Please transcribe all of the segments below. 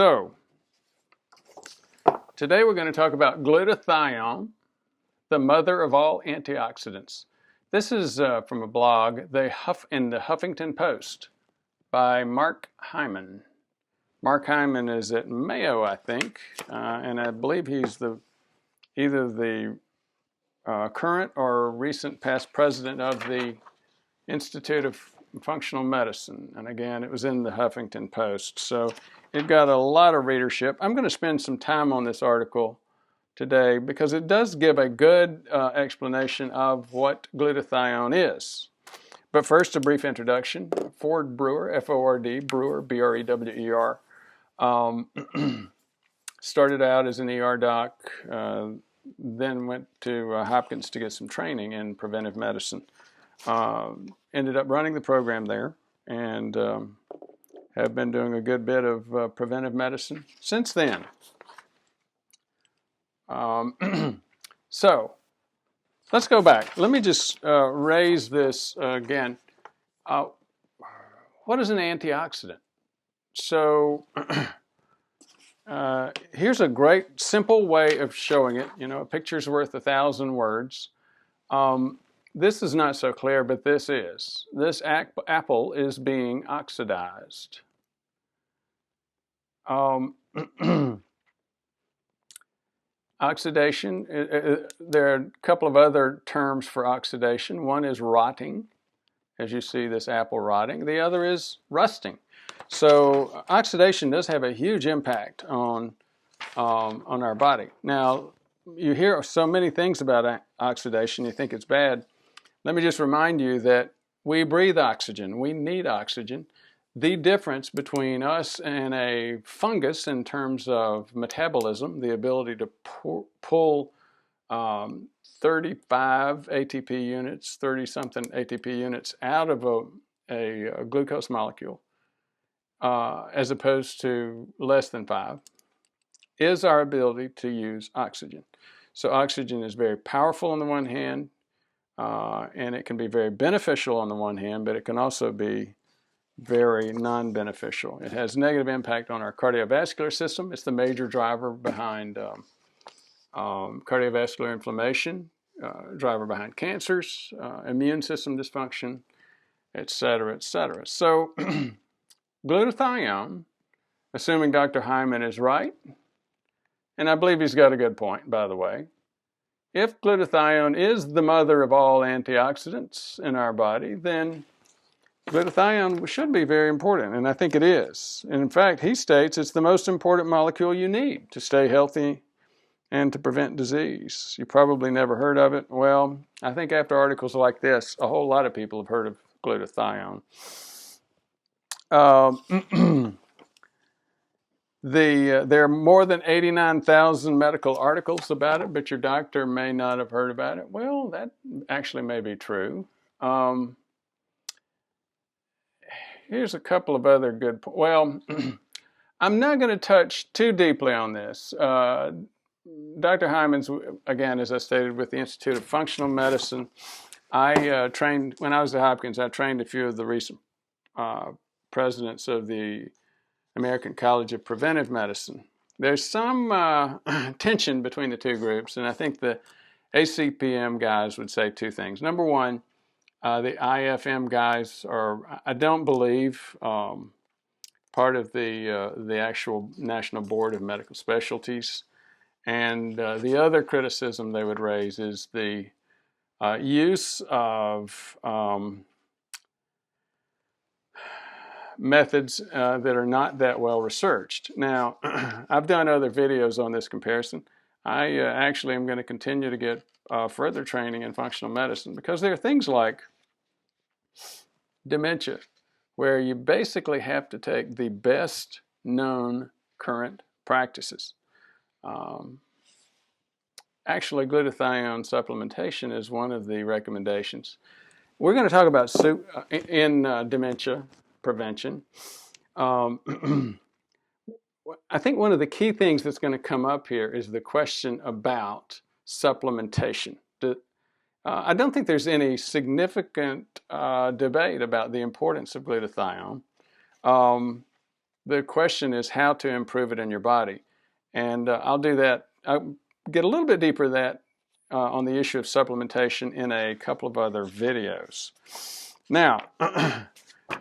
So, today we're going to talk about glutathione, the mother of all antioxidants. This is from a blog in the Huffington Post by Mark Hyman. Mark Hyman is at Mayo, I think, and I believe he's either the current or recent past president of the Institute of Functional Medicine. And again, it was in the Huffington Post. So it got a lot of readership. I'm going to spend some time on this article today because it does give a good explanation of what glutathione is. But first, a brief introduction. Ford Brewer, F-O-R-D, Brewer, B-R-E-W-E-R. Started out as an ER doc, then went to Hopkins to get some training in preventive medicine. Ended up running the program there and have been doing a good bit of preventive medicine since then. So let's go back. Let me just raise this again. What is an antioxidant? So here's a great simple way of showing it. You know, a picture's worth 1,000 words. This is not so clear, but this is. This apple is being oxidized. Oxidation, there are a couple of other terms for oxidation. One is rotting, as you see this apple rotting. The other is rusting. So oxidation does have a huge impact on our body. Now, you hear so many things about oxidation, you think it's bad. Let me just remind you that we breathe oxygen. We need oxygen. The difference between us and a fungus in terms of metabolism, the ability to pull 35 ATP units, 30-something ATP units out of a glucose molecule, as opposed to less than 5, is our ability to use oxygen. So oxygen is very powerful on the one hand, and it can be very beneficial on the one hand, but it can also be very non-beneficial. It has negative impact on our cardiovascular system. It's the major driver behind cardiovascular inflammation, driver behind cancers, immune system dysfunction, etc., etc. So glutathione, assuming Dr. Hyman is right, and I believe he's got a good point, by the way, if glutathione is the mother of all antioxidants in our body, then glutathione should be very important, and I think it is. And in fact, he states it's the most important molecule you need to stay healthy and to prevent disease. You probably never heard of it. Well, I think after articles like this, a whole lot of people have heard of glutathione. There are more than 89,000 medical articles about it, but your doctor may not have heard about it. Well, that actually may be true. Here's a couple of other good points. Well, I'm not going to touch too deeply on this. Dr. Hyman's, again, as I stated, with the Institute of Functional Medicine. I trained, when I was at Hopkins, I trained a few of the recent presidents of the American College of Preventive Medicine. There's some tension between the two groups, and I think the ACPM guys would say two things. Number one, the IFM guys are, I don't believe, part of the actual National Board of Medical Specialties. And the other criticism they would raise is the use of methods that are not that well researched. Now, I've done other videos on this comparison. I actually am going to continue to get further training in functional medicine because there are things like dementia, where you basically have to take the best known current practices. Actually, glutathione supplementation is one of the recommendations. We're going to talk about in dementia prevention. I think one of the key things that's going to come up here is the question about supplementation. I don't think there's any significant debate about the importance of glutathione. the question is how to improve it in your body. And I'll do that. I'll get a little bit deeper in that on the issue of supplementation in a couple of other videos. Now,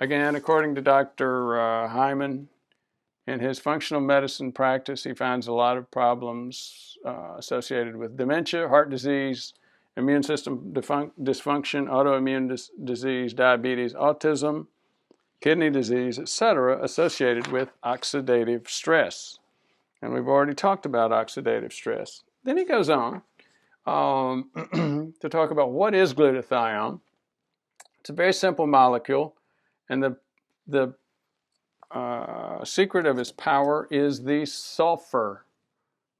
again, according to Dr. Hyman, in his functional medicine practice, he finds a lot of problems associated with dementia, heart disease, immune system dysfunction, autoimmune disease, diabetes, autism, kidney disease, etc., associated with oxidative stress. And we've already talked about oxidative stress. Then he goes on to talk about what is glutathione. It's a very simple molecule, and the secret of its power is the sulfur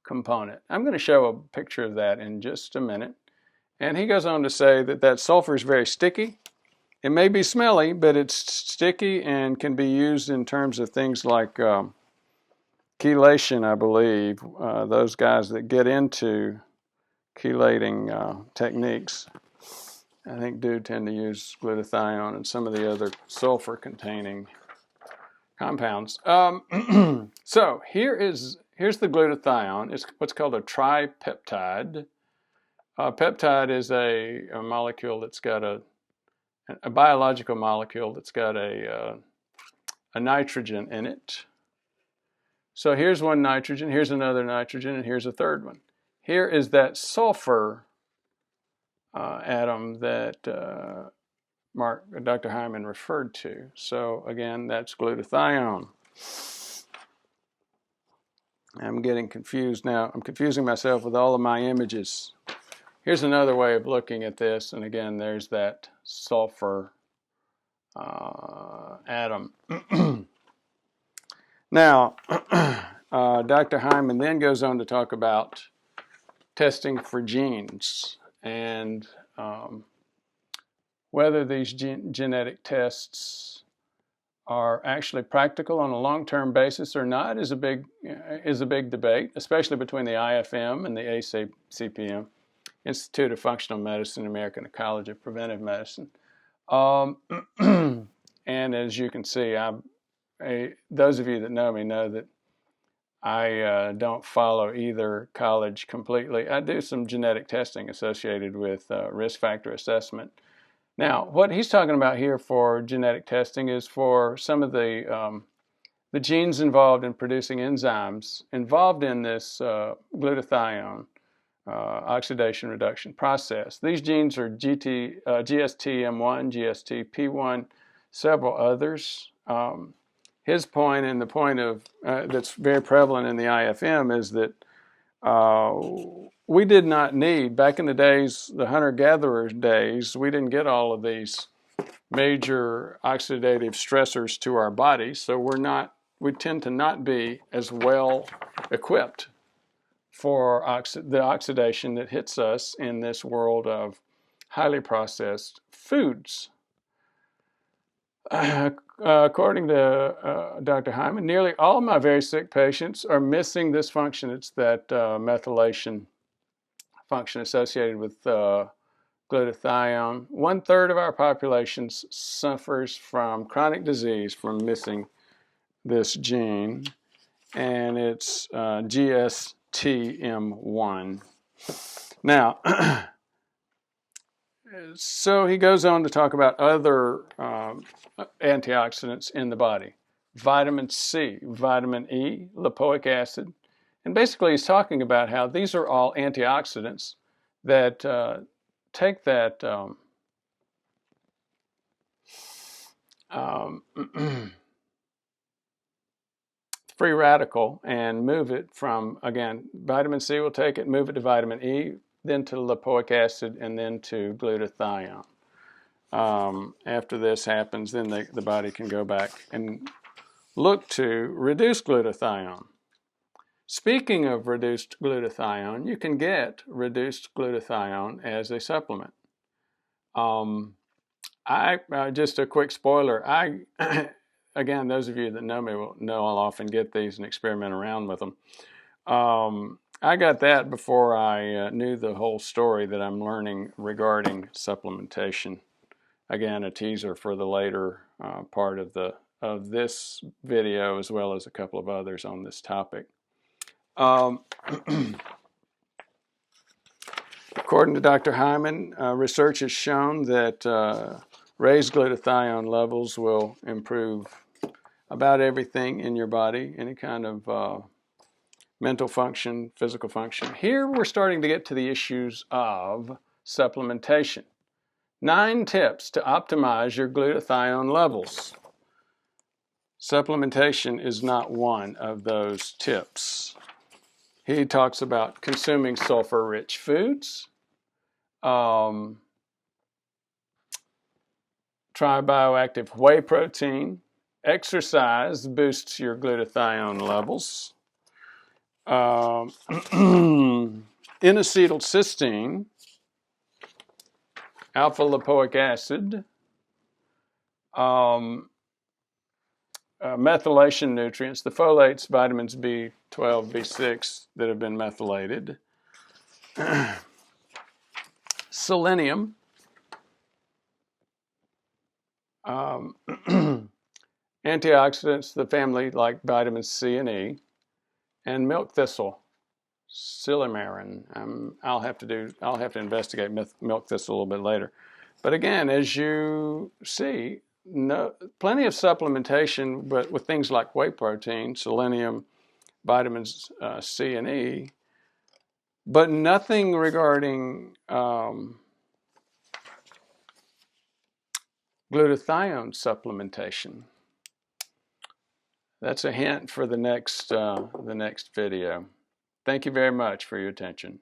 component. I'm going to show a picture of that in just a minute. And he goes on to say that sulfur is very sticky. It may be smelly, but it's sticky and can be used in terms of things like chelation, I believe. Those guys that get into chelating techniques, I think, do tend to use glutathione and some of the other sulfur-containing compounds. So here's the glutathione. It's what's called a tripeptide. Peptide is a molecule that's got a biological molecule that's got a nitrogen in it. So here's one nitrogen, here's another nitrogen, and here's a third one. Here is that sulfur atom that Dr. Hyman referred to. So again, that's glutathione. I'm getting confused now. I'm confusing myself with all of my images. Here's another way of looking at this, and again, there's that sulfur atom. Now, Dr. Hyman then goes on to talk about testing for genes and whether these genetic tests are actually practical on a long-term basis or not is a big debate, especially between the IFM and the ACPM, Institute of Functional Medicine, American College of Preventive Medicine. And as you can see, those of you that know me know that I don't follow either college completely. I do some genetic testing associated with risk factor assessment. Now, what he's talking about here for genetic testing is for some of the genes involved in producing enzymes involved in this glutathione oxidation reduction process. These genes are GST-M1, GST-P1, several others. His point, and the point of that's very prevalent in the IFM, is that we did not need, back in the days, the hunter-gatherer days, we didn't get all of these major oxidative stressors to our bodies, so we tend to not be as well equipped for the oxidation that hits us in this world of highly processed foods. According to Dr. Hyman, nearly all of my very sick patients are missing this function. It's that methylation function associated with glutathione. 1/3 of our population suffers from chronic disease from missing this gene, and it's GST-M1. Now, so he goes on to talk about other antioxidants in the body. Vitamin C, vitamin E, lipoic acid. And basically he's talking about how these are all antioxidants that take that free radical and move it from, again, vitamin C will take it, move it to vitamin E, then to lipoic acid, and then to glutathione. After this happens, then the body can go back and look to reduce glutathione. Speaking of reduced glutathione, you can get reduced glutathione as a supplement. Just a quick spoiler, again, those of you that know me will know I'll often get these and experiment around with them. I got that before I knew the whole story that I'm learning regarding supplementation. Again, a teaser for the later part of the of this video as well as a couple of others on this topic. According to Dr. Hyman, research has shown that raised glutathione levels will improve about everything in your body, any kind of mental function, physical function. Here we're starting to get to the issues of supplementation. 9 tips to optimize your glutathione levels. Supplementation is not one of those tips. He talks about consuming sulfur-rich foods. Try bioactive whey protein. Exercise boosts your glutathione levels. N-acetylcysteine, alpha-lipoic acid, methylation nutrients, the folates, vitamins B12, B6 that have been methylated, selenium, antioxidants, the family like vitamins C and E, and milk thistle, silymarin. I'll have to investigate milk thistle a little bit later. But again, as you see, plenty of supplementation, but with things like whey protein, selenium, vitamins C and E, but nothing regarding glutathione supplementation. That's a hint for the next video. Thank you very much for your attention.